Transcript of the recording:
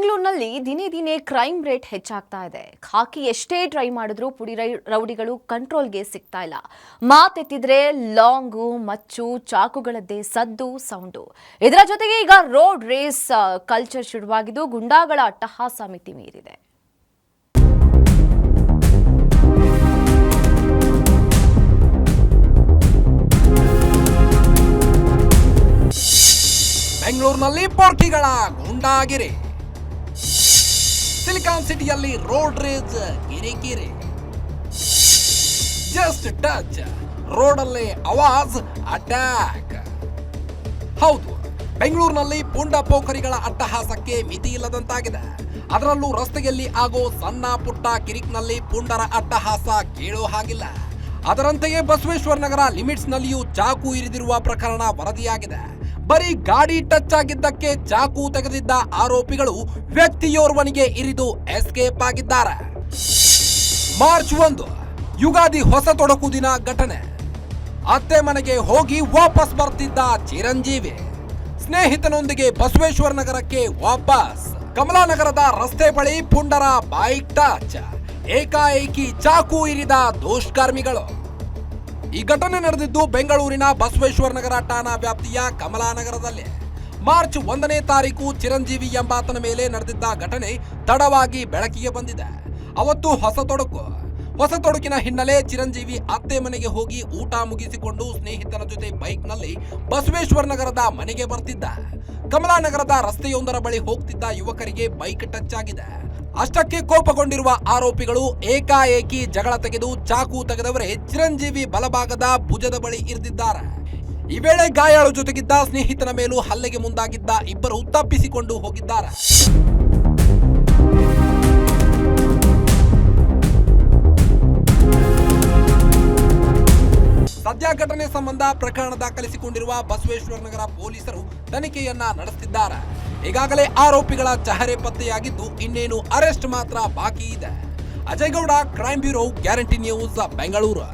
ಬೆಂಗಳೂರಿನಲ್ಲಿ ದಿನೇ ದಿನೇ ಕ್ರೈಮ್ ರೇಟ್ ಹೆಚ್ಚಾಗ್ತಾ ಇದೆ. ಖಾಕಿ ಎಷ್ಟೇ ಟ್ರೈ ಮಾಡಿದ್ರೂ ಪುಡಿ ರೌಡಿಗಳು ಕಂಟ್ರೋಲ್ಗೆ ಸಿಗ್ತಾ ಇಲ್ಲ. ಮಾತೆತ್ತಿದ್ರೆ ಲಾಂಗು, ಮಚ್ಚು, ಚಾಕುಗಳದ್ದೇ ಸದ್ದು, ಸೌಂಡು. ಇದರ ಜೊತೆಗೆ ಈಗ ರೋಡ್ ರೇಸ್ ಕಲ್ಚರ್ ಶುರುವಾಗಿದ್ದು ಗುಂಡಾಗಳ ಅಟ್ಟಹಾಸ ಮಿತಿ ಮೀರಿದೆ. ಬೆಂಗಳೂರಿನಲ್ಲಿ ಪೋರ್ಕಿಗಳ ಗುಂಡಾಗಿರಿ. ಸಿಲಿಕಾನ್ ಸಿಟಿಯಲ್ಲಿ ರೋಡ್ ರೇಸ್ ಕಿರಿಕಿರಿ. ಜಸ್ಟ್ ಟಚ್ ರೋಡಲ್ಲಿ ಆವಾಜ್ ಅಟ್ಯಾಕ್. ಹೌದು, ಬೆಂಗಳೂರಿನಲ್ಲಿ ಪುಂಡ ಪೋಖರಿಗಳ ಅಟ್ಟಹಾಸಕ್ಕೆ ಮಿತಿ ಇಲ್ಲದಂತಾಗಿದೆ. ಅದರಲ್ಲೂ ರಸ್ತೆಯಲ್ಲಿ ಆಗೋ ಸಣ್ಣ ಪುಟ್ಟ ಕಿರಿಕ್ನಲ್ಲಿ ಪುಂಡರ ಅಟ್ಟಹಾಸ ಕೇಳೋ ಹಾಗಿಲ್ಲ. ಅದರಂತೆಯೇ ಬಸವೇಶ್ವರ ನಗರ ಲಿಮಿಟ್ಸ್ ನಲ್ಲಿಯೂ ಚಾಕು ಇರಿದಿರುವ ಪ್ರಕರಣ ವರದಿಯಾಗಿದೆ. ಬರೀ ಗಾಡಿ ಟಚ್ ಆಗಿದ್ದಕ್ಕೆ ಚಾಕು ತೆಗೆದಿದ್ದ ಆರೋಪಿಗಳು ವ್ಯಕ್ತಿಯೋರ್ವನಿಗೆ ಇರಿದು ಎಸ್ಕೇಪ್ ಆಗಿದ್ದಾರೆ. ಮಾರ್ಚ್ 1 ಯುಗಾದಿ ಹೊಸ ತೊಡಕು ದಿನ ಘಟನೆ. ಅತ್ತೆ ಮನೆಗೆ ಹೋಗಿ ವಾಪಸ್ ಬರ್ತಿದ್ದ ಚಿರಂಜೀವಿ ಸ್ನೇಹಿತನೊಂದಿಗೆ ಬಸವೇಶ್ವರ ನಗರಕ್ಕೆ ವಾಪಸ್. ಕಮಲಾನಗರದ ರಸ್ತೆ ಬಳಿ ಪುಂಡರ ಬೈಕ್ ಟಚ್. ಏಕಾಏಕಿ ಚಾಕು ಇರಿದ ದುಷ್ಕರ್ಮಿಗಳು. ಈ ಘಟನೆ ನಡೆದಿದ್ದು ಬೆಂಗಳೂರಿನ ಬಸವೇಶ್ವರ ನಗರ ಠಾಣಾ ವ್ಯಾಪ್ತಿಯ ಕಮಲಾನಗರದಲ್ಲಿ. ಮಾರ್ಚ್ 1ನೇ ತಾರೀಕು ಚಿರಂಜೀವಿ ಎಂಬಾತನ ಮೇಲೆ ನಡೆದಿದ್ದ ಘಟನೆ ತಡವಾಗಿ ಬೆಳಕಿಗೆ ಬಂದಿದೆ. ಅವತ್ತು ಹೊಸ ತೊಡಕಿನ ಹಿನ್ನೆಲೆ ಚಿರಂಜೀವಿ ಅತ್ತೆ ಮನೆಗೆ ಹೋಗಿ ಊಟ ಮುಗಿಸಿಕೊಂಡು ಸ್ನೇಹಿತನ ಜೊತೆ ಬೈಕ್ನಲ್ಲಿ ಬಸವೇಶ್ವರ ನಗರದ ಮನೆಗೆ ಬರ್ತಿದ್ದ. ಕಮಲಾನಗರದ ರಸ್ತೆಯೊಂದರ ಬಳಿ ಹೋಗ್ತಿದ್ದ ಯುವಕರಿಗೆ ಬೈಕ್ ಟಚ್ ಆಗಿದೆ. ಅಷ್ಟಕ್ಕೆ ಕೋಪಗೊಂಡಿರುವ ಆರೋಪಿಗಳು ಏಕಾಏಕಿ ಜಗಳ ತೆಗೆದು ಚಾಕು ತೆಗೆದವರೇ ಚಿರಂಜೀವಿ ಬಲಭಾಗದ ಭುಜದ ಬಳಿ ಇರಿದಿದ್ದಾರೆ. ಈ ವೇಳೆ ಗಾಯಾಳು ಜೊತೆಗಿದ್ದ ಸ್ನೇಹಿತನ ಮೇಲೂ ಹಲ್ಲೆಗೆ ಮುಂದಾಗಿದ್ದ ಇಬ್ಬರು ತಪ್ಪಿಸಿಕೊಂಡು ಹೋಗಿದ್ದಾರೆ. ಸದ್ಯ ಘಟನೆ ಸಂಬಂಧ ಪ್ರಕರಣ ದಾಖಲಿಸಿಕೊಂಡಿರುವ ಬಸವೇಶ್ವರ ನಗರ ಪೊಲೀಸರು ತನಿಖೆಯನ್ನ ನಡೆಸುತ್ತಿದ್ದಾರೆ. ಈಗಾಗಲೇ ಆರೋಪಿಗಳ ಚಹರೆ ಪತ್ತೆಯಾಗಿದ್ದು ಇನ್ನೇನು ಅರೆಸ್ಟ್ ಮಾತ್ರ ಬಾಕಿ ಇದೆ. Ajay Gowda, crime bureau, guarantee news, Bengaluru.